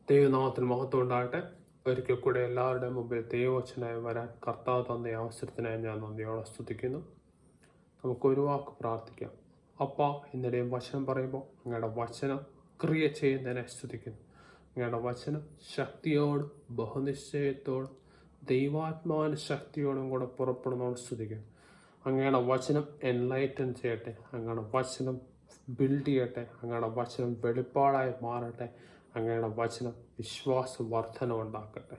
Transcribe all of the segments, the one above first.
ദൈവനാമത്തിന് മഹത്വം ഉണ്ടാകട്ടെ. ഒരിക്കൽ കൂടെ എല്ലാവരുടെയും മുമ്പിൽ ദൈവവചനായി വരാൻ കർത്താവ് തന്ന അവസരത്തിനായി ഞാൻ നന്ദിയോടെ സ്തുതിക്കുന്നു. നമുക്ക് ഒരു വാക്ക് പ്രാർത്ഥിക്കാം. അപ്പാ, ഇന്നലെയും വചനം പറയുമ്പോൾ അങ്ങയുടെ വചനം ക്രിയ ചെയ്യുന്നതിനെ സ്തുതിക്കുന്നു. അങ്ങയുടെ വചനം ശക്തിയോടും ബഹുനിശ്ചയത്തോടും ദൈവാത്മാവിൻ്റെ ശക്തിയോടും കൂടെ പുറപ്പെടുന്നതോട് സ്തുതിക്കുന്നു. അങ്ങയുടെ വചനം എൻലൈറ്റൻ ചെയ്യട്ടെ. അങ്ങയുടെ വചനം ബിൽഡ് ചെയ്യട്ടെ. അങ്ങയുടെ വചനം വെളിപ്പാടായി മാറട്ടെ. അങ്ങയുടെ വചനം വിശ്വാസവർദ്ധന ഉണ്ടാക്കട്ടെ.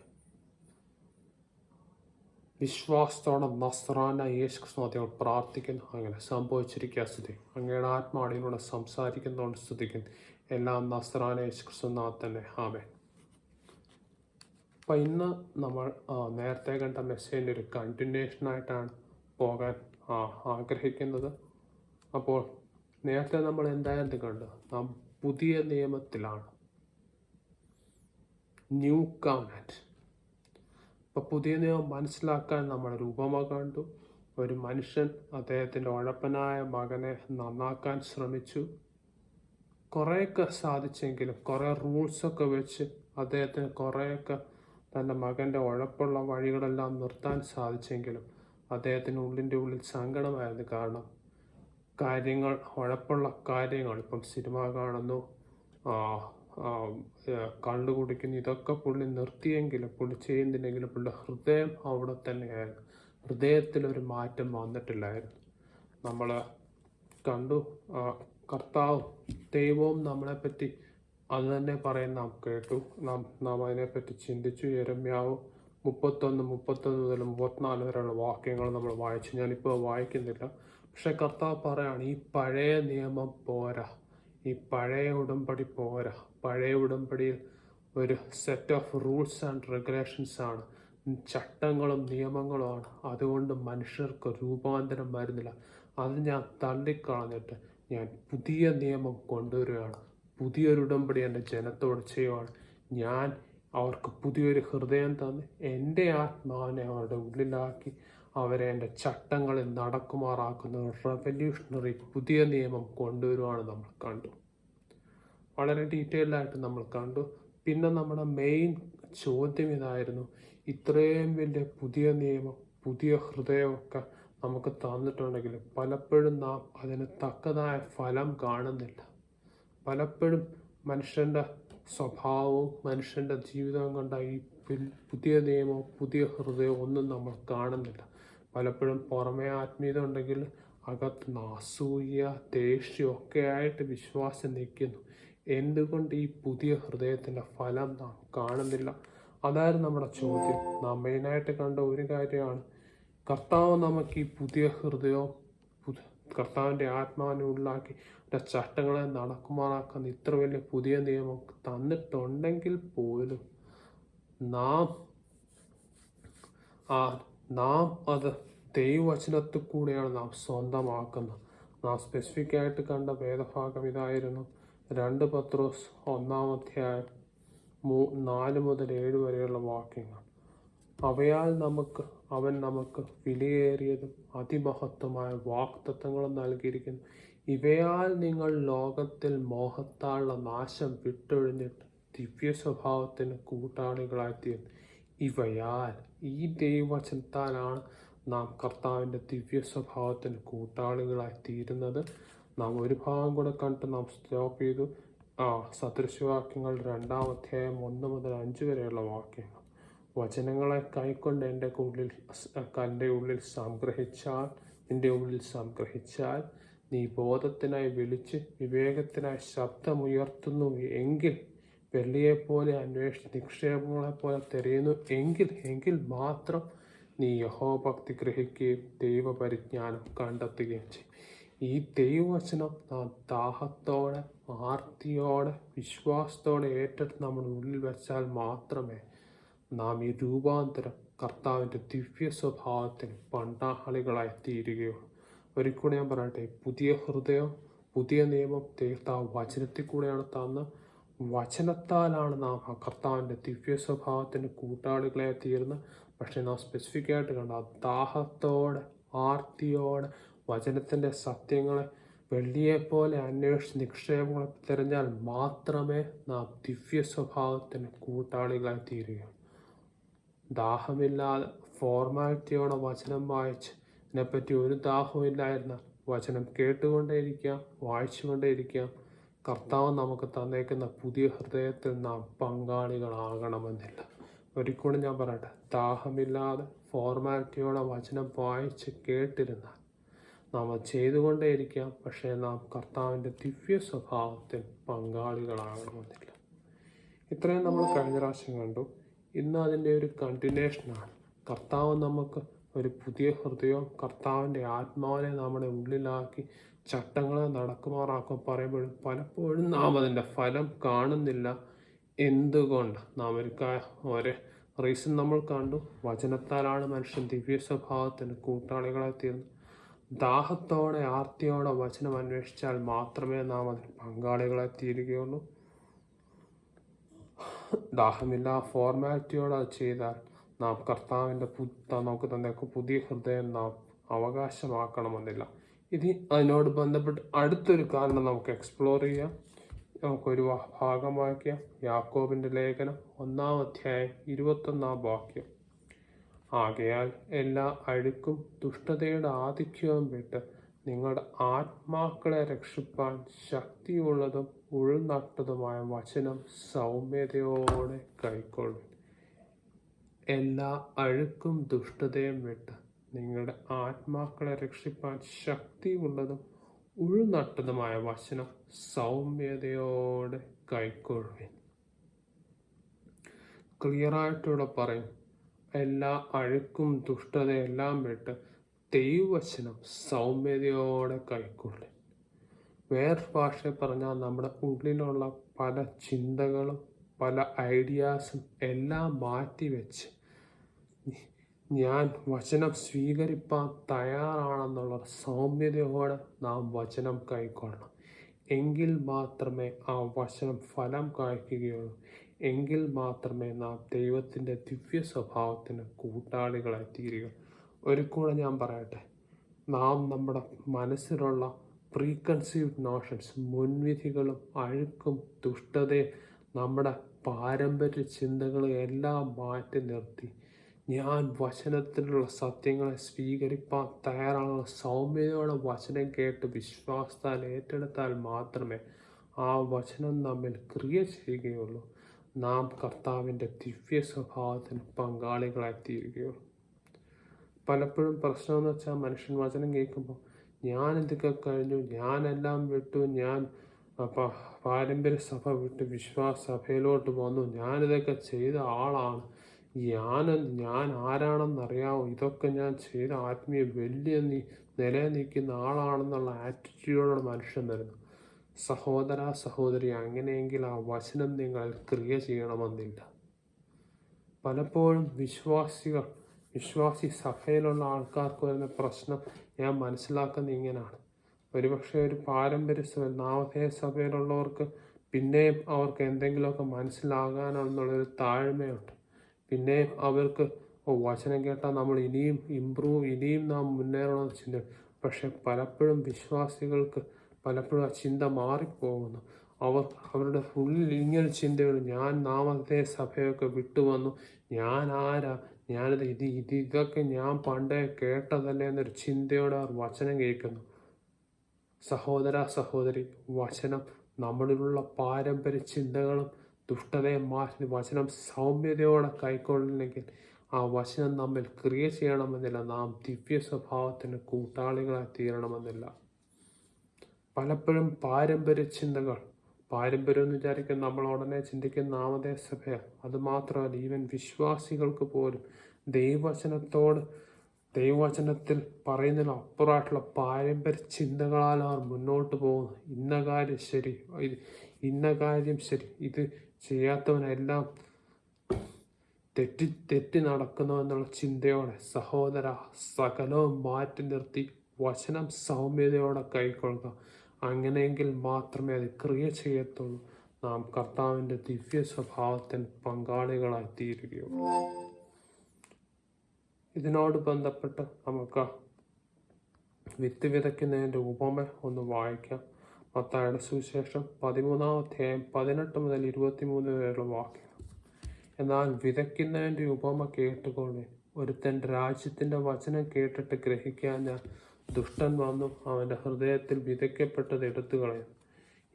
വിശ്വാസത്തോടെ നസ്രാന യേശു ക്രിസ്തുവിനോട് പ്രാർത്ഥിക്കുന്നു. അങ്ങനെ സംഭവിച്ചിരിക്കുക സ്തുതി. അങ്ങയുടെ ആത്മാവിലൂടെ സംസാരിക്കുന്നതുകൊണ്ട് സ്തുതിക്കുന്നു. എല്ലാം നസ്രാന യേശു ക്രിസ്തുവിനകത്ത് തന്നെ. ആമേൻ. അപ്പം ഇന്ന് നമ്മൾ നേരത്തെ കണ്ട മെസ്സേജിൻ്റെ ഒരു കണ്ടിന്യൂഷനായിട്ടാണ് പോകാൻ ആഗ്രഹിക്കുന്നത്. അപ്പോൾ നേരത്തെ നമ്മൾ എന്തായിരുന്നു കണ്ടത്? നാം പുതിയ നിയമത്തിലാണ്, ന്യൂ കവനന്റ്. അപ്പോൾ പുതിയ നിയമം മനസ്സിലാക്കാൻ നമ്മളൊരു ഉപമ കണ്ടു. ഒരു മനുഷ്യൻ അദ്ദേഹത്തിൻ്റെ ഉഴപ്പനായ മകനെ നന്നാക്കാൻ ശ്രമിച്ചു. കുറേയൊക്കെ സാധിച്ചെങ്കിലും കുറേ റൂൾസൊക്കെ വെച്ച് അദ്ദേഹത്തിന് കുറേയൊക്കെ തൻ്റെ മകൻ്റെ ഉഴപ്പുള്ള വഴികളെല്ലാം നിർത്താൻ സാധിച്ചെങ്കിലും അദ്ദേഹത്തിന് ഉള്ളിൻ്റെ ഉള്ളിൽ സങ്കടമായിരുന്നു. കാരണം ഉഴപ്പുള്ള കാര്യങ്ങൾ, ഇപ്പം സിനിമ കാണുന്നു, കള്ളു കുടിക്കുന്നു, ഇതൊക്കെ പുള്ളി നിർത്തിയെങ്കിലും, പുള്ളി ചെയ്യുന്നില്ലെങ്കിലും പുള്ളി ഹൃദയം അവിടെ തന്നെയായിരുന്നു. ഹൃദയത്തിലൊരു മാറ്റം വന്നിട്ടില്ലായിരുന്നു. നമ്മൾ കണ്ടു, കർത്താവും ദൈവവും നമ്മളെപ്പറ്റി അത് തന്നെ പറയുന്ന നാം കേട്ടു. നാം അതിനെപ്പറ്റി ചിന്തിച്ചു. യെരമ്യാവ് 31 മുതൽ 34 വരെയുള്ള വാക്യങ്ങൾ നമ്മൾ വായിച്ചു. ഞാനിപ്പോൾ വായിക്കുന്നില്ല. പക്ഷെ കർത്താവ് പറയാണ്, ഈ പഴയ നിയമം പോരാ, ഈ പഴയ ഉടമ്പടി പോരാ. പഴയ ഉടമ്പടിയിൽ ഒരു set of rules and regulations ആണ്, ചട്ടങ്ങളും നിയമങ്ങളുമാണ്. അതുകൊണ്ട് മനുഷ്യർക്ക് രൂപാന്തരം വരുന്നില്ല. അത് ഞാൻ തള്ളിക്കളഞ്ഞിട്ട് ഞാൻ പുതിയ നിയമം കൊണ്ടുവരികയാണ്. പുതിയൊരു ഉടമ്പടി എൻ്റെ ജനത്തോട് ചെയ്യുവാണ്. ഞാൻ അവർക്ക് പുതിയൊരു ഹൃദയം തന്ന് എൻ്റെ ആത്മാവിനെ അവരുടെ ഉള്ളിലാക്കി അവരെ എൻ്റെ ചട്ടങ്ങളിൽ നടക്കുമാറാക്കുന്ന റെവല്യൂഷണറി പുതിയ നിയമം കൊണ്ടുവരുവാണ് നമ്മൾ കണ്ടു. വളരെ ഡീറ്റെയിൽഡായിട്ട് നമ്മൾ കണ്ടു. പിന്നെ നമ്മുടെ മെയിൻ ചോദ്യം ഇതായിരുന്നു, ഇത്രയും വലിയ പുതിയ നിയമം, പുതിയ ഹൃദയമൊക്കെ നമുക്ക് തന്നിട്ടുണ്ടെങ്കിൽ പലപ്പോഴും നാം അതിന് തക്കതായ ഫലം കാണുന്നില്ല. പലപ്പോഴും മനുഷ്യൻ്റെ സ്വഭാവവും മനുഷ്യൻ്റെ ജീവിതവും കണ്ട ഈ പുതിയ നിയമവും പുതിയ ഹൃദയവും ഒന്നും നമ്മൾ കാണുന്നില്ല. പലപ്പോഴും പുറമേ ആത്മീയത ഉണ്ടെങ്കിൽ അകത്ത് അസൂയ, ദേഷ്യം ഒക്കെ ആയിട്ട് വിശ്വാസം നിൽക്കുന്നു. എന്തുകൊണ്ട് ഈ പുതിയ ഹൃദയത്തിൻ്റെ ഫലം നാം കാണുന്നില്ല? അതായിരുന്നു നമ്മുടെ ചോദ്യം. നാം മെയിനായിട്ട് കണ്ട ഒരു കാര്യമാണ്, കർത്താവ് നമുക്ക് ഈ പുതിയ ഹൃദയവും കർത്താവിൻ്റെ ആത്മാവിനെ ഉള്ളാക്കി ചട്ടങ്ങളെ നടക്കുമാറാക്കുന്ന ഇത്ര വലിയ പുതിയ നിയമം തന്നിട്ടുണ്ടെങ്കിൽ പോലും നാം അത് ദൈവവചനത്തിൽ കൂടെയാണ് നാം സ്വന്തമാക്കുന്നത്. നാം സ്പെസിഫിക് ആയിട്ട് കണ്ട വേദഭാഗം ഇതായിരുന്നു, 2 പത്രോസ് 1-ാം അധ്യായം 4 മുതൽ 7 വരെയുള്ള വാക്യങ്ങൾ. അവയാൽ അവൻ നമുക്ക് വിലയേറിയതും അതിമഹത്വമായ വാഗ്ദത്തങ്ങളും നൽകിയിരിക്കുന്നു. ഇവയാൽ നിങ്ങൾ ലോകത്തിൽ മോഹത്താലുള്ള നാശം വിട്ടൊഴിഞ്ഞിട്ട് ദിവ്യ സ്വഭാവത്തിന് കൂട്ടാളികളായിത്തീരുന്നു. ഇവയാൽ, ഈ ദൈവവചനത്താലാണ് നാം കർത്താവിൻ്റെ ദിവ്യ സ്വഭാവത്തിന് കൂട്ടാളികളായി തീരുന്നത്. നാം ഒരു ഭാഗം കൂടെ കണ്ട് നാം സ്റ്റോപ്പ് ചെയ്തു. സദൃശവാക്യങ്ങൾ 2-ാം അധ്യായം 1 മുതൽ 5 വരെയുള്ള വാക്യങ്ങൾ. വചനങ്ങളെ കൈക്കൊണ്ട് നിന്റെ ഉള്ളിൽ സംഗ്രഹിച്ചാൽ നീ ബോധത്തിനായി വിളിച്ച് വിവേകത്തിനായി ശബ്ദമുയർത്തുന്നു എങ്കിൽ, വെള്ളിയെപ്പോലെ അന്വേഷിച്ച് നിക്ഷേപങ്ങളെപ്പോലെ തിരയുന്നു എങ്കിൽ മാത്രം നീ യഹോഭക്തി ഗ്രഹിക്കുകയും ദൈവപരിജ്ഞാനം കണ്ടെത്തുകയും ചെയ്യും. ഈ ദൈവവചനം നാം ദാഹത്തോടെ, ആർത്തിയോടെ, വിശ്വാസത്തോടെ ഏറ്റെടുത്ത് നമ്മുടെ ഉള്ളിൽ വെച്ചാൽ മാത്രമേ നാം ഈ രൂപാന്തരം കർത്താവിൻ്റെ ദിവ്യ സ്വഭാവത്തിന് പണ്ടാളികളായി തീരുകയുള്ളൂ. ഒരിക്കൽ ഞാൻ പറയട്ടെ, പുതിയ ഹൃദയം, പുതിയ നിയമം കർത്താവ് വചനത്തിൽ കൂടെയാണ് തന്ന. വചനത്താലാണ് നാം ആ കർത്താവിൻ്റെ ദിവ്യ സ്വഭാവത്തിന് കൂട്ടാളികളെ തീർന്ന്. പക്ഷെ നാം സ്പെസിഫിക് ആയിട്ട് കണ്ട ദാഹത്തോടെ, ആർത്തിയോടെ വചനത്തിൻ്റെ സത്യങ്ങളെ വെള്ളിയെപ്പോലെ അന്വേഷിച്ച് നിക്ഷേപങ്ങളെ തിരഞ്ഞാൽ മാത്രമേ നാം ദിവ്യ സ്വഭാവത്തിന് കൂട്ടാളികളായി തീരുകയുള്ളൂ. ദാഹമില്ലാതെ ഫോർമാലിറ്റിയോടെ വചനം വായിച്ച് ഇതിനെപ്പറ്റി ഒരു ദാഹവും ഇല്ലായിരുന്നാൽ വചനം കേട്ടുകൊണ്ടേയിരിക്കാം, വായിച്ചുകൊണ്ടേയിരിക്കാം. കർത്താവ് നമുക്ക് തന്നേക്കുന്ന പുതിയ ഹൃദയത്തിൽ നാം പങ്കാളികളാകണമെന്നില്ല. ഒരിക്കലും ഞാൻ പറയട്ടെ, ദാഹമില്ലാതെ ഫോർമാലിറ്റിയോടെ വചനം വായിച്ച് കേട്ടിരുന്നാൽ നാം അത് ചെയ്തുകൊണ്ടേയിരിക്കാം, പക്ഷേ നാം കർത്താവിൻ്റെ ദിവ്യ സ്വഭാവത്തിൽ പങ്കാളികളാകണമെന്നില്ല. ഇത്രയും നമ്മൾ കഴിഞ്ഞ പ്രാവശ്യം കണ്ടു. ഇന്ന് അതിൻ്റെ ഒരു കണ്ടിന്യൂഷനാണ്. കർത്താവ് നമുക്ക് ഒരു പുതിയ ഹൃദയവും കർത്താവിൻ്റെ ആത്മാവിനെ നമ്മുടെ ഉള്ളിലാക്കി ചട്ടങ്ങളെ നടക്കുമാറാക്കും പറയുമ്പോഴും പലപ്പോഴും നാം അതിൻ്റെ ഫലം കാണുന്നില്ല. എന്തുകൊണ്ട്? നാം ഒരു റീസൺ നമ്മൾ കണ്ടു. വചനത്താലാണ് മനുഷ്യൻ ദിവ്യ സ്വഭാവത്തിന് കൂട്ടാളികളെ തീർന്നു. ദാഹത്തോടെ ആർത്തിയോടെ വചനം അന്വേഷിച്ചാൽ മാത്രമേ നാം അതിന് പങ്കാളികളെ തീരുകയുള്ളൂ. ദാഹമില്ല ഫോർമാലിറ്റിയോടെ അത് ചെയ്താൽ നാം കർത്താവിൻ്റെ നമുക്ക് തന്നേക്ക് പുതിയ ഹൃദയം നാം അവകാശമാക്കണമെന്നില്ല. ഇനി അതിനോട് ബന്ധപ്പെട്ട് അടുത്തൊരു കാരണം നമുക്ക് എക്സ്പ്ലോർ ചെയ്യാം. നമുക്കൊരു ഭാഗം വായിക്കാം. യാക്കോബിൻ്റെ ലേഖനം 1-ാം അധ്യായം 21-ാം വാക്യം. ആകയാൽ എല്ലാ അഴുക്കും ദുഷ്ടതയുടെ ആധിക്യവും വിട്ട് നിങ്ങളുടെ ആത്മാക്കളെ രക്ഷിപ്പാൻ ശക്തിയുള്ളതും ഉൾനട്ടതുമായ വചനം സൗമ്യതയോടെ കൈക്കൊള്ളും. എല്ലാ അഴുക്കും ദുഷ്ടതയും വിട്ട് നിങ്ങളുടെ ആത്മാക്കളെ രക്ഷിപ്പാൻ ശക്തിയുള്ളതും ഉൾനട്ടതുമായ വചനം സൗമ്യതയോടെ കൈക്കൊള്ളുവിൻ. ക്ലിയറായിട്ടൂടെ പറയും, എല്ലാ അഴുക്കും ദുഷ്ടതയെല്ലാം വിട്ട് ദൈവവചനം സൗമ്യതയോടെ കൈക്കൊള്ളും. വേറെ ഭാഷ പറഞ്ഞാൽ നമ്മുടെ ഉള്ളിലുള്ള പല ചിന്തകളും പല ഐഡിയാസും എല്ലാം മാറ്റിവെച്ച് ഞാൻ വചനം സ്വീകരിപ്പാൻ തയ്യാറാണെന്നുള്ള സൗമ്യതയോടെ നാം വചനം കൈക്കൊള്ളണം. എങ്കിൽ മാത്രമേ ആ വചനം ഫലം കായ്ക്കുകയുള്ളൂ. എങ്കിൽ മാത്രമേ നാം ദൈവത്തിൻ്റെ ദിവ്യ സ്വഭാവത്തിന് കൂട്ടാളികളായി തീരുക. ഒരിക്കലും ഞാൻ പറയട്ടെ, നാം നമ്മുടെ മനസ്സിലുള്ള പ്രീകൺസീവ്ഡ് നോഷൻസ്, മുൻവിധികളും അഴുക്കും ദുഷ്ടതയും നമ്മുടെ പാരമ്പര്യ ചിന്തകളും എല്ലാം മാറ്റി നിർത്തി ഞാൻ വചനത്തിലുള്ള സത്യങ്ങളെ സ്വീകരിപ്പാൻ തയ്യാറാണ് സൗമ്യതയോടെ വചനം കേട്ട് വിശ്വാസത്താൽ ഏറ്റെടുത്താൽ മാത്രമേ ആ വചനം നമ്മിൽ ക്രിയ ചെയ്യുകയുള്ളൂ. നാം കർത്താവിൻ്റെ ദിവ്യ സ്വഭാവത്തിന് പങ്കാളികളായി തീരുകയുള്ളൂ. പലപ്പോഴും പ്രശ്നമെന്ന് വെച്ചാൽ മനുഷ്യൻ വചനം കേൾക്കുമ്പോൾ ഞാൻ ഇതൊക്കെ കഴിഞ്ഞു, ഞാനെല്ലാം വിട്ടു, ഞാൻ പാരമ്പര്യ സഭ വിട്ട് വിശ്വാസ സഭയിലോട്ട് വന്നു, ഞാനിതൊക്കെ ചെയ്ത ആളാണ്, ഞാൻ ആരാണെന്നറിയാമോ, ഇതൊക്കെ ഞാൻ ചെയ്ത ആത്മീയ വലിയ നിലനിൽക്കുന്ന ആളാണെന്നുള്ള ആറ്റിറ്റ്യൂഡോടെ മനുഷ്യൻ വരുന്നു. സഹോദര സഹോദരി, അങ്ങനെയെങ്കിൽ ആ വചനം നിങ്ങൾ ക്രിയ ചെയ്യണമെന്നില്ല. പലപ്പോഴും വിശ്വാസി സഭയിലുള്ള ആൾക്കാർക്ക് വരുന്ന പ്രശ്നം ഞാൻ മനസ്സിലാക്കുന്ന ഇങ്ങനെയാണ്. ഒരുപക്ഷെ ഒരു പാരമ്പര്യ സഭ, നാമധേയ സഭയിലുള്ളവർക്ക് പിന്നെയും അവർക്ക് എന്തെങ്കിലുമൊക്കെ മനസ്സിലാകാനെന്നുള്ളൊരു താഴ്മയുണ്ട്. പിന്നെയും അവർക്ക് വചനം കേട്ടാൽ നമ്മൾ ഇനിയും നാം മുന്നേറണമെന്ന് ചിന്ത. പക്ഷെ പലപ്പോഴും വിശ്വാസികൾക്ക് പലപ്പോഴും ആ ചിന്ത മാറിപ്പോകുന്നു. അവരുടെ ഉള്ളിൽ ഇങ്ങനെ ചിന്തകൾ, ഞാൻ നാമധേയ സഭയൊക്കെ വിട്ടുവന്നു, ഞാൻ ആരാ, ഇതൊക്കെ ഞാൻ പണ്ടേ കേട്ടതല്ലേ എന്നൊരു ചിന്തയോടെ അവർ വചനം കേൾക്കുന്നു. സഹോദര സഹോദരി, വചനം നമ്മളിലുള്ള പാരമ്പര്യ ചിന്തകളും ദുഷ്ടതയെ മാറ്റി വചനം സൗമ്യതയോടെ കൈക്കൊള്ളില്ലെങ്കിൽ ആ വചനം നമ്മിൽ ക്രിയ ചെയ്യണമെന്നില്ല. നാം ദിവ്യ സ്വഭാവത്തിന് കൂട്ടാളികളായി തീരണമെന്നില്ല. പലപ്പോഴും പാരമ്പര്യ ചിന്തകൾ, പാരമ്പര്യം എന്ന് വിചാരിക്കുന്ന നമ്മൾ ഉടനെ ചിന്തിക്കുന്ന നാമധേയ സഭയാണ്. അതുമാത്രമല്ല, ഈവൻ വിശ്വാസികൾക്ക് പോലും ദൈവവചനത്തിൽ പറയുന്നതിന് അപ്പുറമായിട്ടുള്ള പാരമ്പര്യ ചിന്തകളാൽ അവർ മുന്നോട്ട് പോകുന്നു. ഇന്ന കാര്യം ശരി, ഇത് ചെയ്യാത്തവനെല്ലാം തെറ്റി നടക്കുന്നുവെന്നുള്ള ചിന്തയോടെ സഹോദര സകലവും മാറ്റി നിർത്തി വചനം സൗമ്യതയോടെ കൈക്കൊള്ളുക. അങ്ങനെയെങ്കിൽ മാത്രമേ അത് ക്രിയ ചെയ്യത്തുള്ളൂ. നാം കർത്താവിൻ്റെ ദിവ്യ സ്വഭാവത്തിന് പങ്കാളികളായി തീരുകയുള്ളൂ. ഇതിനോട് ബന്ധപ്പെട്ട് നമുക്ക് വിത്ത് വിതയ്ക്കുന്നതിൻ്റെ ഉപമ ഒന്ന് വായിക്കാം. മത്തായിയുടെ സുവിശേഷം 13-ാം അധ്യായം 18 മുതൽ 23 വരെയുള്ള വാക്യം. എന്നാൽ വിതയ്ക്കുന്നതിൻ്റെ ഉപമ കേട്ടുകൊണ്ട് ഒരുത്തൻ രാജ്യത്തിൻ്റെ വചനം കേട്ടിട്ട് ഗ്രഹിക്കാൻ ദുഷ്ടൻ വന്നു അവൻ്റെ ഹൃദയത്തിൽ വിതയ്ക്കപ്പെട്ടത് എടുത്തു കളയും.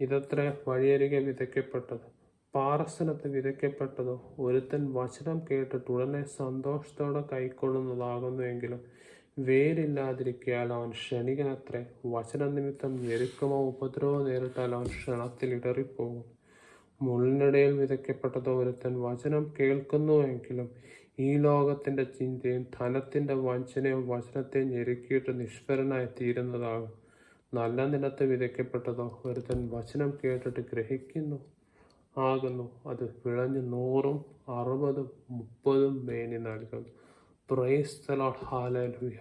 ഇതത്ര വഴിയരികെ വിതയ്ക്കപ്പെട്ടത്. പാറസ്ഥലത്ത് വിതയ്ക്കപ്പെട്ടതോ ഒരുത്തൻ വചനം കേട്ടിട്ട് ഉടനെ സന്തോഷത്തോടെ കൈക്കൊള്ളുന്നതാകുന്നുവെങ്കിലും വേരില്ലാതിരിക്കാൽ അവൻ ക്ഷണികനത്രേ. വചനനിമിത്തം ഞെരുക്കമോ ഉപദ്രവമോ നേരിട്ടാൽ അവൻ ക്ഷണത്തിൽ ഇടറിപ്പോകും. മുള്ളിനിടയിൽ വിതയ്ക്കപ്പെട്ടതോ ഒരുത്തൻ വചനം കേൾക്കുന്നുവെങ്കിലും ഈ ലോകത്തിൻ്റെ ചിന്തയും ധനത്തിൻ്റെ വഞ്ചനയും വചനത്തെ ഞെരുക്കിയിട്ട് നിഷ്ഫലനായി തീരുന്നതാകും. നല്ല നിലത്ത് വിതയ്ക്കപ്പെട്ടതോ ഒരുത്തൻ വചനം കേട്ടിട്ട് ഗ്രഹിക്കുന്നു ആകുന്നു. അത് വിളഞ്ഞ് 100, 60, 30 മേനി നൽകുന്നു. Price the lord. ഹല്ലേലൂയ.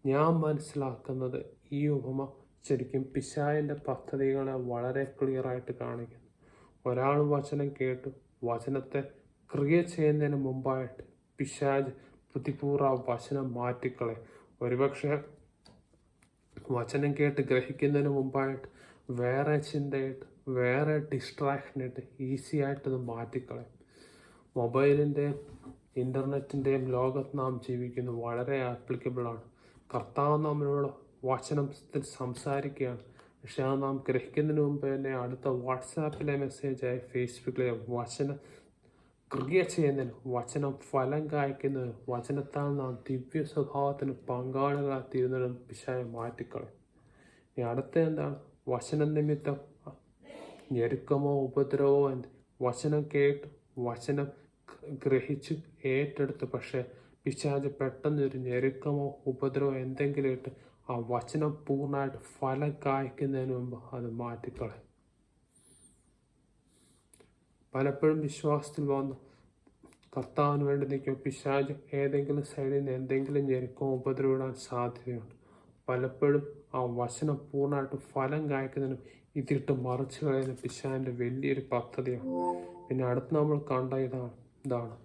ഞാൻ മനസ്സിലാക്കുന്നത് ഈ ഉപമ ശരിക്കും പിശാചിൻ്റെ പദ്ധതികളെ വളരെ ക്ലിയറായിട്ട് കാണിക്കുന്നു. ഒരാൾ വചനം കേട്ടു വചനത്തെ ക്രിയ ചെയ്യുന്നതിന് മുമ്പായിട്ട് പിശാച് ബുദ്ധിപൂർവ്വം ആ വചനം മാറ്റിക്കളെ. ഒരുപക്ഷെ വചനം കേട്ട് ഗ്രഹിക്കുന്നതിന് മുമ്പായിട്ട് വേറെ ചിന്തയായിട്ട് വേറെ ഡിസ്ട്രാക്ഷനായിട്ട് ഈസി ആയിട്ടത് മാറ്റിക്കളയും. മൊബൈലിൻ്റെയും ഇൻ്റർനെറ്റിൻ്റെയും ലോകത്ത് നാം ജീവിക്കുന്നത് വളരെ ആപ്ലിക്കബിളാണ്. കർത്താവ് നമ്മളോട് വചനത്തിൽ സംസാരിക്കുകയാണ്. പക്ഷെ അത് നാം ഗ്രഹിക്കുന്നതിന് മുമ്പ് തന്നെ അടുത്ത വാട്സാപ്പിലെ മെസ്സേജായി ഫേസ്ബുക്കിലെ വചനം ക്രിയ ചെയ്യുന്നതിന് വചനം ഫലം കായ്ക്കുന്നതിന് വചനത്താൽ നാം ദിവ്യ സ്വഭാവത്തിന് പങ്കാളികളായി തീരുന്നതിനും പിശാച് മാറ്റിക്കളയും. ഇനി അടുത്ത എന്താണ്? വചന നിമിത്തം ഞെരുക്കമോ ഉപദ്രവമോ വചനം കേട്ട് വചനം ഗ്രഹിച്ച് ഏറ്റെടുത്ത് പക്ഷേ പിശാച് പെട്ടെന്നൊരു ഞെരുക്കമോ ഉപദ്രവമോ എന്തെങ്കിലും ഇട്ട് ആ വചനം പൂർണ്ണമായിട്ട് ഫലം കായ്ക്കുന്നതിന് മുമ്പ് അത് മാറ്റിക്കളയും. പലപ്പോഴും വിശ്വാസത്തിൽ വന്ന് കർത്താവിന് വേണ്ടി നിൽക്കും പിശാച് ഏതെങ്കിലും സൈഡിൽ നിന്ന് എന്തെങ്കിലും ഞെരുക്കമോ ഉപദ്രവം ഇടാൻ സാധ്യതയുണ്ട്. പലപ്പോഴും ആ വചനം പൂർണ്ണമായിട്ട് ഫലം കായ്ക്കുന്നതിനും ഇതിട്ട് മറിച്ച് കളയുന്ന പിശാചിൻ്റെ വലിയൊരു പദ്ധതിയാണ്. പിന്നെ അടുത്ത് നമ്മൾ കണ്ട ഇതാണ്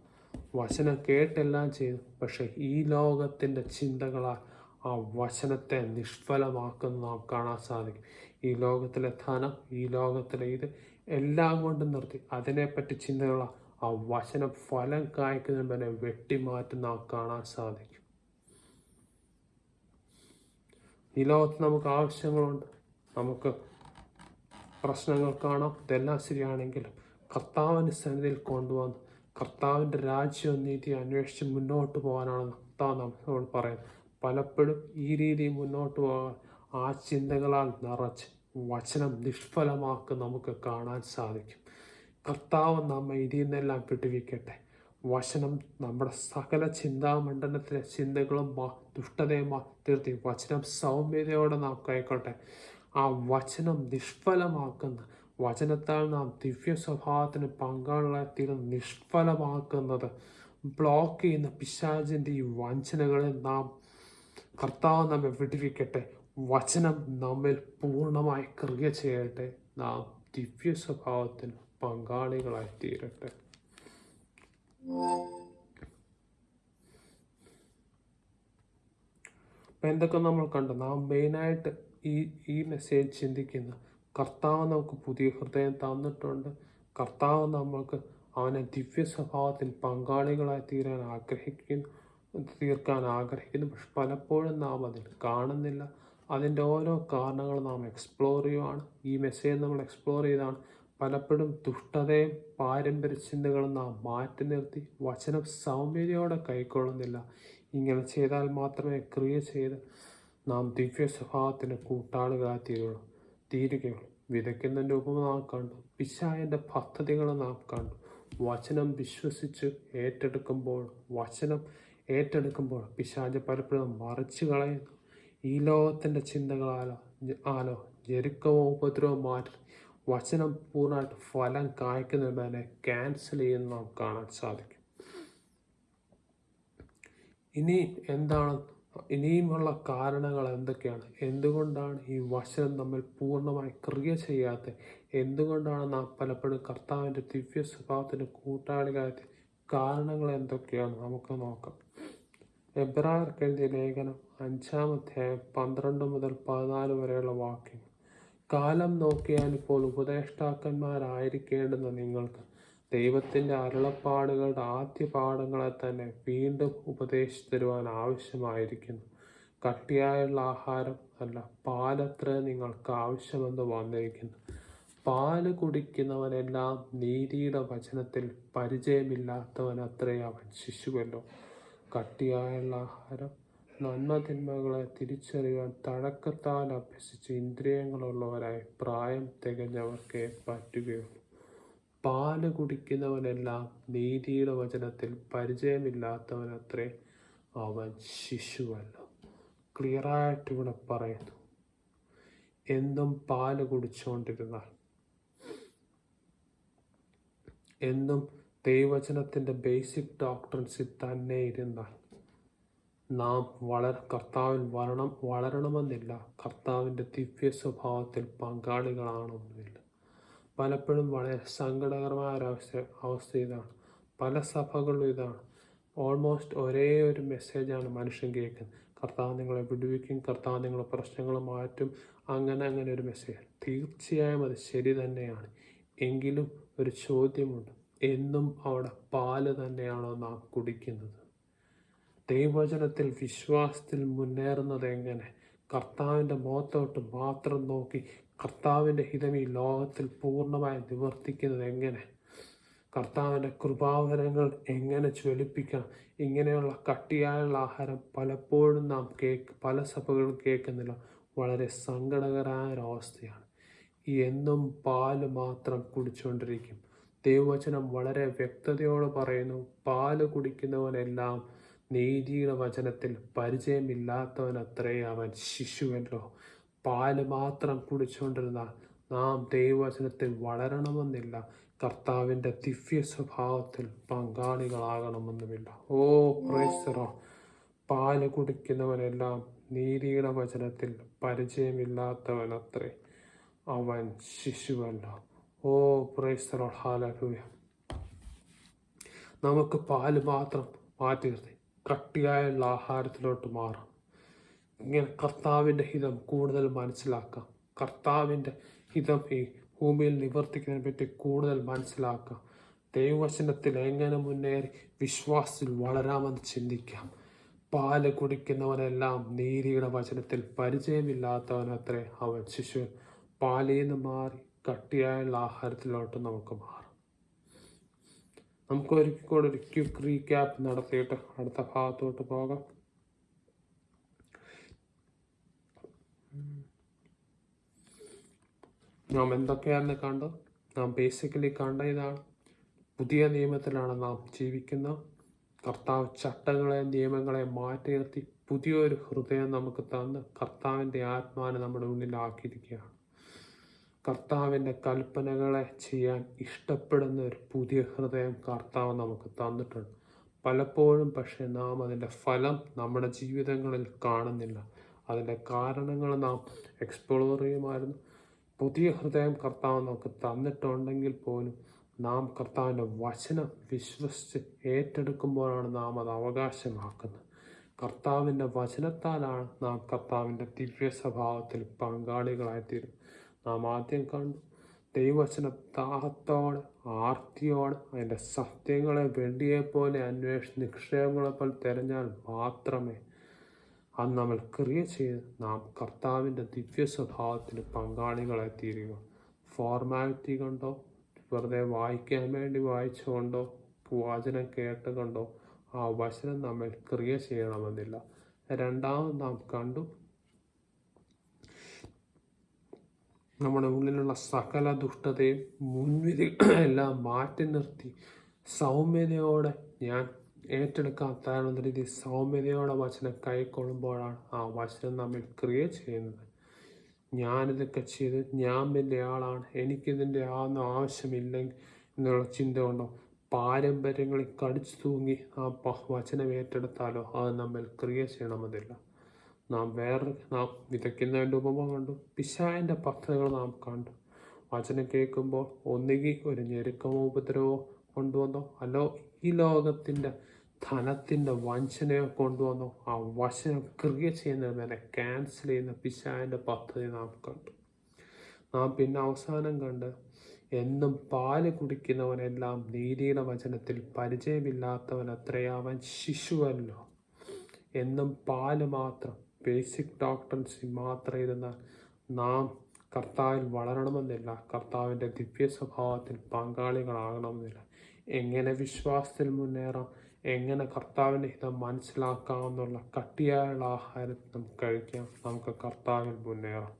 വചനം കേട്ടെല്ലാം ചെയ്തു പക്ഷെ ഈ ലോകത്തിൻ്റെ ചിന്തകളാൽ ആ വചനത്തെ നിഷ്ഫലമാക്കുന്ന നാം കാണാൻ സാധിക്കും. ഈ ലോകത്തിലെ ധനം, ഈ ലോകത്തിലെ ഇത് എല്ലാം കൊണ്ടും നിർത്തി അതിനെപ്പറ്റി ചിന്തകളാൽ ആ വചനം ഫലം കായ്ക്കുന്നതിന് വരെ വെട്ടിമാറ്റി നാം കാണാൻ സാധിക്കും. ഈ ലോകത്ത് നമുക്ക് ആവശ്യങ്ങളുണ്ട്, നമുക്ക് പ്രശ്നങ്ങൾ കാണാം. ഇതെല്ലാം ശരിയാണെങ്കിലും കർത്താവിൻ്റെ സന്നിധിയിൽ കൊണ്ടുവന്ന് കർത്താവിൻ്റെ രാജ്യവും നീതി അന്വേഷിച്ച് മുന്നോട്ട് പോകാനാണ് കർത്താവ് നമ്മളോട് പറയുന്നത്. പലപ്പോഴും ഈ രീതിയിൽ മുന്നോട്ട് പോകാൻ ആ ചിന്തകളാൽ നിറച്ച് വചനം നിഷ്ഫലമാക്കി നമുക്ക് കാണാൻ സാധിക്കും. കർത്താവ് നമ്മെ ഇതിൽ നിന്നെല്ലാം വിടുവിക്കട്ടെ. വചനം നമ്മുടെ സകല ചിന്താമണ്ഡലത്തിലെ ചിന്തകളും ദുഷ്ടതയും തീർത്തി വചനം സൗമ്യതയോടെ നാം കൈക്കൊള്ളട്ടെ. ആ വചനം നിഷ്ഫലമാക്കുന്ന വചനത്താൽ നാം ദിവ്യ സ്വഭാവത്തിന് പങ്കാളികളായി തീർന്ന് നിഷ്ഫലമാക്കുന്നത് ബ്ലോക്ക് ചെയ്യുന്ന പിശാചിൻ്റെ ഈ വഞ്ചനകളെ നാം കർത്താവ് നമ്മെ വിടുവിക്കട്ടെ. വചനം നമ്മിൽ പൂർണ്ണമായി ക്രിയ ചെയ്യട്ടെ. നാം ദിവ്യ സ്വഭാവത്തിന് പങ്കാളികളായി തീരട്ടെ. അപ്പം എന്തൊക്കെ നമ്മൾ കണ്ടു? നാം മെയിനായിട്ട് ഈ മെസ്സേജ് ചിന്തിക്കുന്ന കർത്താവ് നമുക്ക് പുതിയ ഹൃദയം തന്നിട്ടുണ്ട്. കർത്താവ് നമ്മൾക്ക് അവനെ ദിവ്യ സ്വഭാവത്തിൽ പങ്കാളികളായി തീർക്കാൻ ആഗ്രഹിക്കുന്നു. പക്ഷെ പലപ്പോഴും നാം അതിൽ കാണുന്നില്ല. അതിൻ്റെ ഓരോ കാരണങ്ങൾ നാം എക്സ്പ്ലോർ ചെയ്യുവാണ്. ഈ മെസ്സേജ് നമ്മൾ എക്സ്പ്ലോർ ചെയ്താണ്. പലപ്പോഴും ദുഷ്ടതയും പാരമ്പര്യ ചിന്തകളും നാം മാറ്റി നിർത്തി വചനം സൗമ്യതയോടെ കൈക്കൊള്ളുന്നില്ല. ഇങ്ങനെ ചെയ്താൽ മാത്രമേ ക്രിയ ചെയ്ത് നാം ദിവ്യ സ്വഭാവത്തിന് കൂട്ടാളികളായി തീരുകയുള്ളൂ. വിതയ്ക്കുന്നതിൻ്റെ ഉപമ നാം കണ്ടു. പിശാചിൻ്റെ പദ്ധതികൾ നാം കണ്ടു. വചനം വിശ്വസിച്ച് ഏറ്റെടുക്കുമ്പോൾ പിശാച് പലപ്പോഴും മറിച്ച് കളയുന്നു. ഈ ലോകത്തിൻ്റെ ചിന്തകളാലോ ഞെരുക്കമോ ഉപദ്രവമോ മാറ്റി വചനം പൂർണ്ണമായിട്ട് ഫലം കായ്ക്കുന്നതിനെ ക്യാൻസൽ ചെയ്യുന്ന നാം കാണാൻ സാധിക്കും. ഇനിയുമുള്ള കാരണങ്ങൾ എന്തൊക്കെയാണ്? എന്തുകൊണ്ടാണ് ഈ വചനം നമ്മൾ പൂർണ്ണമായി ക്രിയ ചെയ്യാത്തത്? എന്തുകൊണ്ടാണ് നാം പലപ്പോഴും കർത്താവിൻ്റെ ദിവ്യ സ്വഭാവത്തിന് കൂട്ടാളികളായ കാരണങ്ങൾ എന്തൊക്കെയാണ് നമുക്ക് നോക്കാം. എബ്രായർക്ക് എഴുതിയ ലേഖനം 5-ാം അധ്യായം 12 മുതൽ 14 വരെയുള്ള വാക്യം. കാലം നോക്കിയാൽ ഇപ്പോൾ ഉപദേഷ്ടാക്കന്മാരായിരിക്കേണ്ടുന്ന നിങ്ങൾക്ക് ദൈവത്തിൻ്റെ അരുളപ്പാടുകളുടെ ആദ്യ പാഠങ്ങളെ തന്നെ വീണ്ടും ഉപദേശിച്ചു തരുവാൻ ആവശ്യമായിരിക്കുന്നു. കട്ടിയായുള്ള ആഹാരം അല്ല, പാലത്രേ നിങ്ങൾക്ക് ആവശ്യമെന്ന് വന്നിരിക്കുന്നു. പാല് കുടിക്കുന്നവനെല്ലാം നീതിയുടെ വചനത്തിൽ പരിചയമില്ലാത്തവനത്രേ അവൻ ശിശുവല്ലോ. കട്ടിയായുള്ള ആഹാരം നന്മതിന്മകളെ തിരിച്ചറിയുവാൻ തഴക്കത്താൽ അഭ്യസിച്ച് ഇന്ദ്രിയങ്ങളുള്ളവരായി പ്രായം തികഞ്ഞവർക്കേ പറ്റുകയുള്ളൂ. പാല് കുടിക്കുന്നവനെല്ലാം നീതിയുടെ വചനത്തിൽ പരിചയമില്ലാത്തവനത്രേ അവൻ ശിശുവല്ലോ. ക്ലിയറായിട്ട് ഇവിടെ പറയുന്നു, എന്നും പാല് കുടിച്ചുകൊണ്ടിരുന്നാൽ, എന്നും ദൈവവചനത്തിൻ്റെ ബേസിക് ഡോക്ട്രിൻസിൽ തന്നെ ഇരുന്നാൽ നാം കർത്താവിൽ വളരണമെന്നില്ല. കർത്താവിൻ്റെ ദിവ്യ സ്വഭാവത്തിൽ പങ്കാളികളാണെന്നില്ല. പലപ്പോഴും വളരെ സങ്കടകരമായ അവസ്ഥ ഇതാണ്. പല സഭകളിലും ഇതാണ്. ഓൾമോസ്റ്റ് ഒരേ ഒരു മെസ്സേജാണ് മനുഷ്യൻ കേൾക്കുന്നത്. കർത്താവ് നിങ്ങളെ വിടുവിക്കും, കർത്താവ് നിങ്ങളെ പ്രശ്നങ്ങൾ മാറ്റും, അങ്ങനെ ഒരു മെസ്സേജ്. തീർച്ചയായും അത് ശരി തന്നെയാണ്. എങ്കിലും ഒരു ചോദ്യമുണ്ട്, എന്നും അവിടെ പാല് തന്നെയാണോ നാം കുടിക്കുന്നത്? ദൈവവചനത്തിൽ വിശ്വാസത്തിൽ മുന്നേറുന്നത് എങ്ങനെ? കർത്താവിൻ്റെ മുഖത്തോട്ട് മാത്രം നോക്കി കർത്താവിൻ്റെ ഹിതം ഈ ലോകത്തിൽ പൂർണ്ണമായി നിവർത്തിക്കുന്നത് എങ്ങനെ? കർത്താവിൻ്റെ കൃപാവരങ്ങൾ എങ്ങനെ ജ്വലിപ്പിക്കണം? ഇങ്ങനെയുള്ള കട്ടിയായുള്ള ആഹാരം പലപ്പോഴും നാം പല സഭകളും കേൾക്കുന്നില്ല. വളരെ സങ്കടകരമായ ഒരവസ്ഥയാണ്. എന്നും പാല് മാത്രം കുടിച്ചുകൊണ്ടിരിക്കും. ദൈവവചനം വളരെ വ്യക്തതയോടെ പറയുന്നു, പാല് കുടിക്കുന്നവനെല്ലാം നീതിയുടെ വചനത്തിൽ പരിചയമില്ലാത്തവനത്രേ അവൻ ശിശുവല്ലോ. പാല് മാത്രം കുടിച്ചുകൊണ്ടിരുന്നാൽ നാം ദൈവവചനത്തിൽ വളരണമെന്നില്ല. കർത്താവിൻ്റെ ദിവ്യ സ്വഭാവത്തിൽ പങ്കാളികളാകണമെന്നുമില്ല. Price the Lord. പാല് കുടിക്കുന്നവനെല്ലാം നീതിയുടെ വചനത്തിൽ പരിചയമില്ലാത്തവനത്രേ അവൻ ശിശുവല്ലോ. Praise the lord. ഹല്ലേലൂയ. നമുക്ക് പാല് മാത്രം മാറ്റി നിർത്തി കട്ടിയായുള്ള ആഹാരത്തിലോട്ട് മാറാം. ഇങ്ങനെ കർത്താവിൻ്റെ ഹിതം കൂടുതൽ മനസ്സിലാക്കാം. കർത്താവിൻ്റെ ഹിതം ഈ ഭൂമിയിൽ നിവർത്തിക്കുന്നതിനെ പറ്റി കൂടുതൽ മനസ്സിലാക്കാം. ദൈവവചനത്തിൽ എങ്ങനെ മുന്നേറി വിശ്വാസത്തിൽ വളരാമെന്ന് ചിന്തിക്കാം. പാല് കുടിക്കുന്നവനെല്ലാം നീതിയുടെ വചനത്തിൽ പരിചയമില്ലാത്തവനത്രേ അവൻ ശിശു. പാലിൽ നിന്ന് മാറി കട്ടിയായുള്ള ആഹാരത്തിലോട്ട് നമുക്ക് മാറാം. നമുക്ക് ഒരിക്കൽ ഒരു ക്വിക്ക് റീക്യാപ്പ് നടത്തിയിട്ട് അടുത്ത ഭാഗത്തോട്ട് പോകാം. നാം എന്തൊക്കെയാണെന്ന് കണ്ടു? നാം ബേസിക്കലി കണ്ട ഇതാണ്, പുതിയ നിയമത്തിലാണ് നാം ജീവിക്കുന്നത്. കർത്താവ് ചട്ടങ്ങളെ നിയമങ്ങളെ മാറ്റി നിർത്തി പുതിയൊരു ഹൃദയം നമുക്ക് തന്ന് കർത്താവിൻ്റെ ആത്മാവിനെ നമ്മുടെ ഉള്ളിലാക്കിയിരിക്കുകയാണ്. കർത്താവിൻ്റെ കൽപ്പനകളെ ചെയ്യാൻ ഇഷ്ടപ്പെടുന്ന ഒരു പുതിയ ഹൃദയം കർത്താവ് നമുക്ക് തന്നിട്ടുണ്ട്. പലപ്പോഴും പക്ഷേ നാം അതിൻ്റെ ഫലം നമ്മുടെ ജീവിതങ്ങളിൽ കാണുന്നില്ല. അതിൻ്റെ കാരണങ്ങൾ നാം എക്സ്പ്ലോർ ചെയ്യുമായിരുന്നു. പുതിയ ഹൃദയം കർത്താവ് നമുക്ക് തന്നിട്ടുണ്ടെങ്കിൽ പോലും നാം കർത്താവിൻ്റെ വചനം വിശ്വസിച്ച് ഏറ്റെടുക്കുമ്പോഴാണ് നാം അത് അവകാശമാക്കുന്നത്. കർത്താവിൻ്റെ വചനത്താലാണ് നാം കർത്താവിൻ്റെ ദിവ്യ സ്വഭാവത്തിൽ പങ്കാളികളായിത്തീരും. നാം ആദ്യം കണ്ടു, ദൈവവചന ദാഹത്തോടെ ആർത്തിയോടെ അതിൻ്റെ സത്യങ്ങളെ വെള്ളിയെപ്പോലെ അന്വേഷിച്ച് നിക്ഷേപങ്ങളെപ്പോലെ തിരഞ്ഞാൽ മാത്രമേ അത് നമ്മൾ ക്രിയ ചെയ്ത് നാം കർത്താവിൻ്റെ ദിവ്യ സ്വഭാവത്തിൽ പങ്കാളികളായി തീരുക. ഫോർമാലിറ്റി കൊണ്ടോ വെറുതെ വായിക്കാൻ വേണ്ടി വായിച്ചുകൊണ്ടോ വചനം കേട്ടുകൊണ്ടോ ആ വചനം നമ്മൾ ക്രിയ ചെയ്യണമെന്നില്ല. രണ്ടാമത് നാം കണ്ടു, നമ്മുടെ ഉള്ളിലുള്ള സകല ദുഷ്ടതയും മുൻവിധികളും എല്ലാം മാറ്റി നിർത്തി സൗമ്യതയോടെ ഞാൻ ഏറ്റെടുക്കാൻ തയ്യാറുള്ള രീതിയിൽ സൗമ്യതയോടെ വചനം കൈക്കൊള്ളുമ്പോഴാണ് ആ വചനം നമ്മൾ ക്രിയ ചെയ്യുന്നത്. ഞാനിതൊക്കെ ചെയ്ത് ഞാൻ വലിയ ആളാണ്, എനിക്കിതിൻ്റെ ഒന്നും ആവശ്യമില്ലെങ്കിൽ എന്നുള്ള ചിന്ത കൊണ്ടോ പാരമ്പര്യങ്ങളിൽ കടിച്ചു തൂങ്ങി ആ വചനം ഏറ്റെടുത്താലോ അത് നമ്മൾ ക്രിയ ചെയ്യണമെന്നില്ല. നാം വിതയ്ക്കുന്നതിൻ്റെ ഉപമ കണ്ടു, പിശാചിൻ്റെ പദ്ധതികൾ നാം കണ്ടു. വചനം കേൾക്കുമ്പോൾ ഒന്നുകിൽ ഒരു ഞെരുക്കമോ ഉപദ്രവമോ കൊണ്ടുവന്നോ, അല്ലോ ഈ ലോകത്തിൻ്റെ ധനത്തിൻ്റെ വഞ്ചനയെ കൊണ്ടുവന്നു ആ വചനം ക്രിയ ചെയ്യുന്നതിനെ ക്യാൻസൽ ചെയ്യുന്ന പിശാചിൻ്റെ പദ്ധതി നാം കണ്ടു. നാം പിന്നെ അവസാനം കണ്ട് എന്നും പാല് കുടിക്കുന്നവനെല്ലാം നീതിയുടെ വചനത്തിൽ പരിചയമില്ലാത്തവൻ അത്രയാവൻ ശിശുവല്ലോ. എന്നും പാല് മാത്രം, ബേസിക് ഡോക്ടറിൻസിൽ മാത്രം ഇരുന്നാൽ നാം കർത്താവിൽ വളരണമെന്നില്ല, കർത്താവിൻ്റെ ദിവ്യ സ്വഭാവത്തിൽ പങ്കാളികളാകണമെന്നില്ല. എങ്ങനെ വിശ്വാസത്തിൽ മുന്നേറാം, എങ്ങനെ കർത്താവിൻ്റെ ഹിതം മനസ്സിലാക്കാമെന്നുള്ള കട്ടിയായുള്ള ആഹാരം നമുക്ക് കഴിക്കാം, നമുക്ക് കർത്താവിൽ മുന്നേറാം.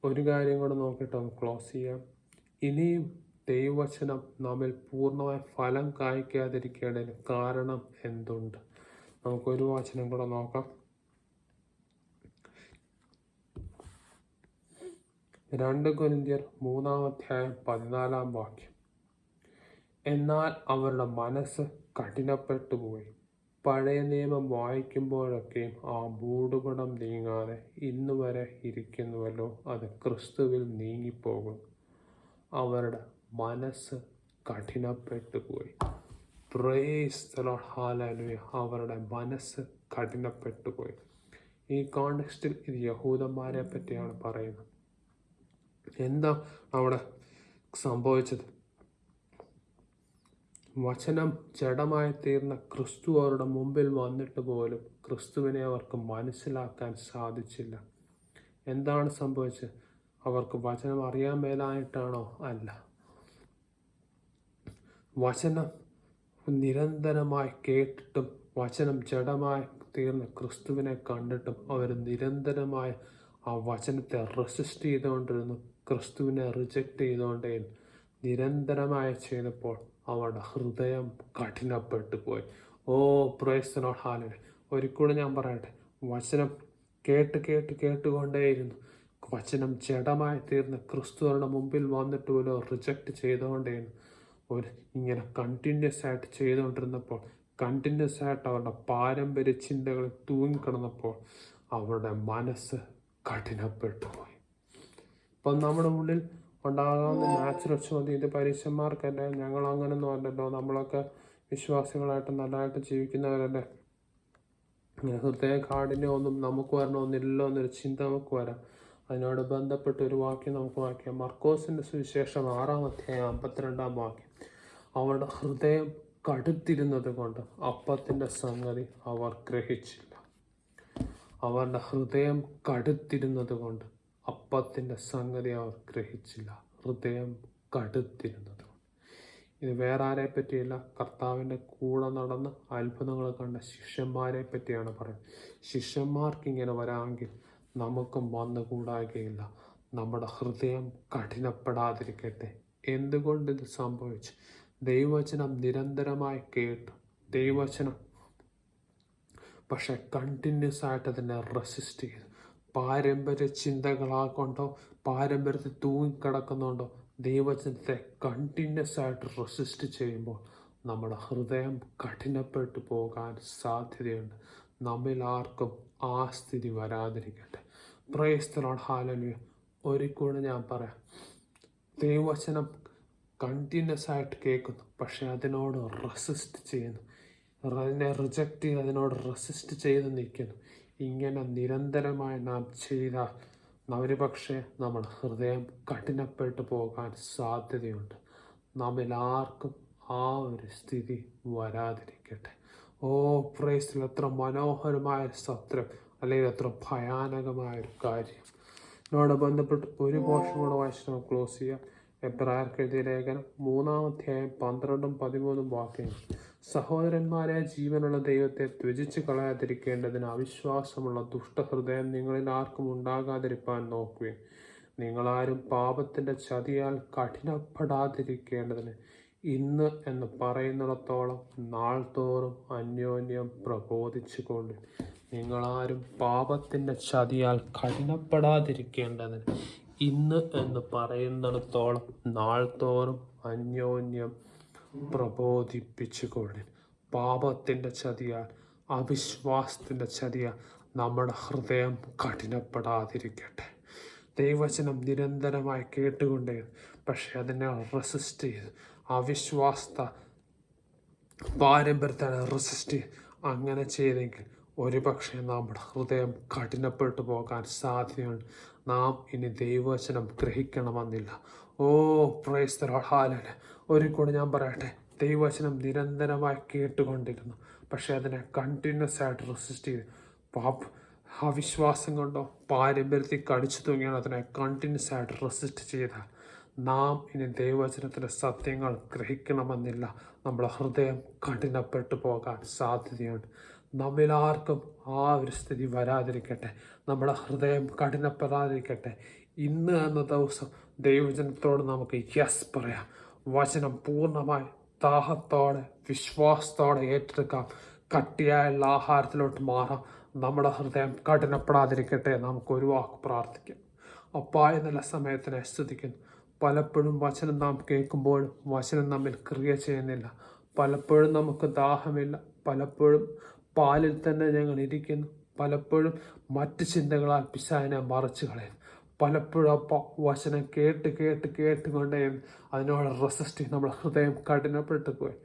ഒരു കാര്യം കൂടെ നോക്കിയിട്ട് നമുക്ക് ക്ലോസ് ചെയ്യാം. ഇനിയും ദൈവവചനം നമ്മിൽ പൂർണ്ണമായ ഫലം കായ്ക്കാതിരിക്കേണ്ടതിന് കാരണം എന്തുണ്ട്? നമുക്കൊരു വചനം കൂടെ നോക്കാം. 2 കൊരിന്ത്യർ 3:14. എന്നാൽ അവരുടെ മനസ്സ് കഠിനപ്പെട്ടു പോയി. പഴയ നിയമം വായിക്കുമ്പോഴൊക്കെയും ആ മൂടുപടം നീങ്ങാതെ ഇന്നുവരെ ഇരിക്കുന്നുവല്ലോ, അത് ക്രിസ്തുവിൽ നീങ്ങിപ്പോകും. അവരുടെ മനസ്സ് കഠിനപ്പെട്ടു പോയി. Price the lord, hallelujah. അവരുടെ മനസ്സ് കഠിനപ്പെട്ടു പോയി. ഈ കോണ്ടെക്സ്റ്റിൽ ഇത് യഹൂദന്മാരെ പറ്റിയാണ് പറയുന്നത്. എന്താ അവിടെ സംഭവിച്ചത്? വചനം ജഡമായി തീർന്ന ക്രിസ്തു അവരുടെ മുമ്പിൽ വന്നിട്ട് പോലും ക്രിസ്തുവിനെ അവർക്ക് മനസ്സിലാക്കാൻ സാധിച്ചില്ല. എന്താണ് സംഭവിച്ചത്? അവർക്ക് വചനം അറിയാൻ മേലായിട്ടാണോ? അല്ല. വചനം നിരന്തരമായി കേട്ടിട്ടും വചനം ജഡമായി തീർന്ന ക്രിസ്തുവിനെ കണ്ടിട്ടും അവർ നിരന്തരമായി ആ വചനത്തെ റെസിസ്റ്റ് ചെയ്തുകൊണ്ടിരുന്നു, ക്രിസ്തുവിനെ റിജക്റ്റ് ചെയ്തുകൊണ്ടേ നിരന്തരമായി ചെയ്തപ്പോൾ അവരുടെ ഹൃദയം കഠിനപ്പെട്ടു പോയി. ഓ പ്രൈസ് ദി ലോർഡ്, ഹല്ലേലൂയ. ഒരിക്കലും ഞാൻ പറയട്ടെ, വചനം കേട്ടുകൊണ്ടേയിരുന്നു. വചനം ജഡമായി തീർന്ന് ക്രിസ്തുവിന്റെ മുമ്പിൽ വന്നിട്ട് പോലും റിജക്റ്റ് ചെയ്തുകൊണ്ടേയിരുന്നു. ഇങ്ങനെ കണ്ടിന്യൂസ് ആയിട്ട് ചെയ്തുകൊണ്ടിരുന്നപ്പോൾ, കണ്ടിന്യൂസ് ആയിട്ട് അവരുടെ പാരമ്പര്യ ചിന്തകളിൽ തൂങ്ങിക്കിടന്നപ്പോൾ അവരുടെ മനസ്സ് കഠിനപ്പെട്ടു പോയി. ഇപ്പം നമ്മുടെ ഉള്ളിൽ ഉണ്ടാകാവുന്ന നാച്ചുറൽ ചോദ്യം, ഇത് പരീക്ഷന്മാർക്കല്ലേ, ഞങ്ങൾ അങ്ങനെയൊന്നും അല്ലല്ലോ, നമ്മളൊക്കെ വിശ്വാസികളായിട്ട് നല്ലതായിട്ട് ജീവിക്കുന്നവരല്ലേ, ഹൃദയ കാഠിന്യമൊന്നും നമുക്ക് വരണമെന്നില്ലല്ലോ എന്നൊരു ചിന്ത നമുക്ക് വരാം. അതിനോട് ബന്ധപ്പെട്ട് ഒരു വാക്യം നമുക്ക് വായിക്കാം. മർക്കോസിൻ്റെ സുവിശേഷം 6:52. അവരുടെ ഹൃദയം കടുത്തിരുന്നത് കൊണ്ട് അപ്പത്തിൻ്റെ സംഗതി അവർ ഗ്രഹിച്ചില്ല. അവരുടെ ഹൃദയം കടുത്തിരുന്നത് കൊണ്ട് അപ്പത്തിൻ്റെ സംഗതി അവർ ഗ്രഹിച്ചില്ല. ഹൃദയം കടുത്തിരുന്നത്. ഇത് വേറെ ആരെ പറ്റിയല്ല, കർത്താവിൻ്റെ കൂടെ നടന്ന് അത്ഭുതങ്ങൾ കണ്ട ശിഷ്യന്മാരെ പറ്റിയാണ് പറയുന്നത്. ശിഷ്യന്മാർക്ക് ഇങ്ങനെ വരാമെങ്കിൽ നമുക്കും വന്നുകൂടാകുകയില്ല. നമ്മുടെ ഹൃദയം കഠിനപ്പെടാതിരിക്കട്ടെ. എന്തുകൊണ്ട് ഇത് സംഭവിച്ചു? ദൈവവചനം നിരന്തരമായി കേട്ടു, ദൈവവചനം പക്ഷെ കണ്ടിന്യൂസ് ആയിട്ട് അതിനെ റെസിസ്റ്റ് ചെയ്തു. പാരമ്പര്യ ചിന്തകളാകൊണ്ടോ പാരമ്പര്യത്തിൽ തൂങ്ങിക്കിടക്കുന്നുണ്ടോ ദൈവവചനത്തെ കണ്ടിന്യൂസ് ആയിട്ട് റെസിസ്റ്റ് ചെയ്യുമ്പോൾ നമ്മുടെ ഹൃദയം കഠിനപ്പെട്ടു പോകാൻ സാധ്യതയുണ്ട്. നമ്മിൽ ആർക്കും ആ സ്ഥിതി വരാതിരിക്കട്ടെ. Praise the lord, hallelujah. ഒരിക്കലും ഞാൻ പറയാം, ദൈവവചനം കണ്ടിന്യൂസ് ആയിട്ട് കേൾക്കുന്നു, പക്ഷെ അതിനോട് റെസിസ്റ്റ് ചെയ്യുന്നു, അതിനെ റിജക്റ്റ് ചെയ്ത് അതിനോട് റെസിസ്റ്റ് ചെയ്ത് നിൽക്കുന്നു. ഇങ്ങനെ നിരന്തരമായി നാം ചെയ്താൽ ഒരുപക്ഷെ നമ്മുടെ ഹൃദയം കഠിനപ്പെട്ടു പോകാൻ സാധ്യതയുണ്ട്. നമ്മിൽ ആർക്കും ആ ഒരു സ്ഥിതി വരാതിരിക്കട്ടെ. ഓ പ്രൈസിൽ എത്ര മനോഹരമായൊരു സത്യം, അല്ലെങ്കിൽ എത്ര ഭയാനകമായൊരു കാര്യം. ഇതിനോട് ബന്ധപ്പെട്ട് ഒരു പോർഷൻ കൂടെ വായിച്ച് നമുക്ക് ക്ലോസ് ചെയ്യാം. എബ്രായർക്ക് എഴുതിയ ലേഖനം 3:12-13 സഹോദരന്മാരെ, ജീവനുള്ള ദൈവത്തെ ത്യജിച്ച് കളയാതിരിക്കേണ്ടതിന് അവിശ്വാസമുള്ള ദുഷ്ടഹൃദയം നിങ്ങളിൽ ആർക്കും ഉണ്ടാകാതിരിക്കാൻ നോക്കുകയും നിങ്ങളാരും പാപത്തിൻ്റെ ചതിയാൽ കഠിനപ്പെടാതിരിക്കേണ്ടതിന് ഇന്ന് എന്ന് പറയുന്നിടത്തോളം നാൾ തോറും അന്യോന്യം പ്രബോധിച്ചുകൊണ്ട് നിങ്ങളാരും പാപത്തിൻ്റെ ചതിയാൽ കഠിനപ്പെടാതിരിക്കേണ്ടതിന് ഇന്ന് എന്ന് പറയുന്നിടത്തോളം നാൾ തോറും അന്യോന്യം പ്രബോധിപ്പിച്ചുകൊള്ളി. പാപത്തിൻ്റെ ചതിയാൽ, അവിശ്വാസത്തിൻ്റെ ചതിയാൽ നമ്മുടെ ഹൃദയം കഠിനപ്പെടാതിരിക്കട്ടെ. ദൈവവചനം നിരന്തരമായി കേട്ടുകൊണ്ടേ, പക്ഷെ അതിനെ റെസിസ്റ്റ് ചെയ്ത് അവിശ്വാസത പാരമ്പര്യത്തെ റെസിസ്റ്റ് ചെയ്ത് അങ്ങനെ ചെയ്തെങ്കിൽ ഒരുപക്ഷെ നമ്മുടെ ഹൃദയം കഠിനപ്പെട്ടു പോകാൻ സാധ്യതയുണ്ട്. നാം ഇനി ദൈവവചനം ഗ്രഹിക്കണമെന്നില്ല. ഓ പ്രൈസ് ദി ലോർഡ്, ഹല്ലേലൂയ. ഒരു കൂടെ ഞാൻ പറയട്ടെ, ദൈവവചനം നിരന്തരമായി കേട്ടുകൊണ്ടിരുന്നു, പക്ഷെ അതിനെ കണ്ടിന്യൂസ് ആയിട്ട് റെസിസ്റ്റ് ചെയ്ത് അവിശ്വാസം കൊണ്ടോ പാരമ്പര്യത്തിൽ കടിച്ചു തൂങ്ങിയാണ് അതിനെ കണ്ടിന്യൂസ് ആയിട്ട് റെസിസ്റ്റ് ചെയ്താൽ നാം ഇനി ദൈവവചനത്തിൻ്റെ സത്യങ്ങൾ ഗ്രഹിക്കണമെന്നില്ല. നമ്മുടെ ഹൃദയം കഠിനപ്പെട്ടു പോകാൻ സാധ്യതയുണ്ട്. നമ്മിലാർക്കും ആ ഒരു സ്ഥിതി വരാതിരിക്കട്ടെ. നമ്മുടെ ഹൃദയം കഠിനപ്പെടാതിരിക്കട്ടെ. ഇന്ന് എന്ന ദിവസം ദൈവവചനത്തോട് നമുക്ക് യെസ് പറയാം. വചനം പൂർണ്ണമായി ദാഹത്തോടെ വിശ്വാസത്തോടെ ഏറ്റെടുക്കാം. കട്ടിയായുള്ള ആഹാരത്തിലോട്ട് മാറാം. നമ്മുടെ ഹൃദയം കഠിനപ്പെടാതിരിക്കട്ടെ. നമുക്കൊരു വാക്ക് പ്രാർത്ഥിക്കാം. അപ്പായ നല്ല സമയത്തിനെ സ്തുതിക്കുന്നു. പലപ്പോഴും വചനം നാം കേൾക്കുമ്പോഴും വചനം നമ്മിൽ ക്രിയ ചെയ്യുന്നില്ല. പലപ്പോഴും നമുക്ക് ദാഹമില്ല. പലപ്പോഴും പാലിൽ തന്നെ ഞങ്ങൾ ഇരിക്കുന്നു. പലപ്പോഴും മറ്റ് ചിന്തകളാൽ പിശാചിനെ മറച്ചു കളയുന്നു. പലപ്പോഴും വചനം കേട്ടുകൊണ്ടേ അതിനോട് റെസിസ്റ്റ് ചെയ്ത് നമ്മുടെ ഹൃദയം കഠിനപ്പെട്ടു പോയി.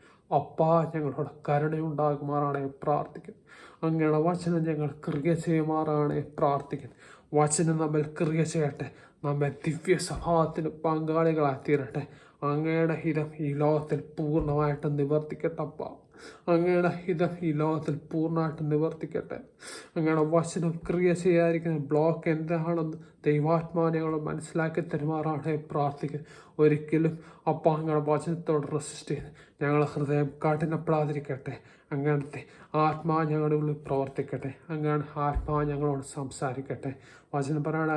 ഞങ്ങളോട് കരുണയുണ്ടാകുമാറാണെ പ്രാർത്ഥിക്കുന്നു. അങ്ങയുടെ വചനം ഞങ്ങൾ ക്രിയ ചെയ്യുമാറാണെ പ്രാർത്ഥിക്കുന്നു. വചനം നമ്മിൽ ക്രിയ ചെയ്യട്ടെ. നമ്മെ ദിവ്യ സ്വഭാവത്തിന് പങ്കാളികളായി തീരട്ടെ. അങ്ങയുടെ ഹിതം ഈ ലോകത്തിൽ പൂർണ്ണമായിട്ട് നിവർത്തിക്കട്ടെ. അങ്ങയുടെ ഹിതം ഈ ലോകത്തിൽ പൂർണ്ണമായിട്ട് നിവർത്തിക്കട്ടെ. അങ്ങയുടെ വചനം ക്രിയ ചെയ്യാതിരിക്കുന്ന ബ്ലോക്ക് എന്താണെന്ന് ദൈവാത്മാനങ്ങൾ മനസ്സിലാക്കി തരുമാറാണ് പ്രാർത്ഥിക്കുക. ഒരിക്കലും അങ്ങയുടെ വചനത്തോട് റെസിസ്റ്റ് ചെയ്ത് ഞങ്ങളുടെ ഹൃദയം കഠിനപ്പെടാതിരിക്കട്ടെ. അങ്ങനത്തെ ആത്മാ ഞങ്ങളുടെ ഉള്ളിൽ പ്രവർത്തിക്കട്ടെ. അങ്ങനെ ആത്മാ ഞങ്ങളോട് സംസാരിക്കട്ടെ. വചനം പറയാണ്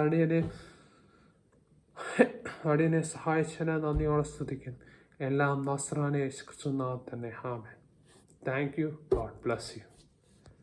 അടിയനെ സഹായിച്ചതിനെ നന്ദിയോടെ സ്തുതിക്കുന്നു. എല്ലാം നസ്രാനെ യേശു ക്രിസ്തുവിൻ നാമത്തിൽ തന്നെ. ആമേൻ. Thank you. God bless you.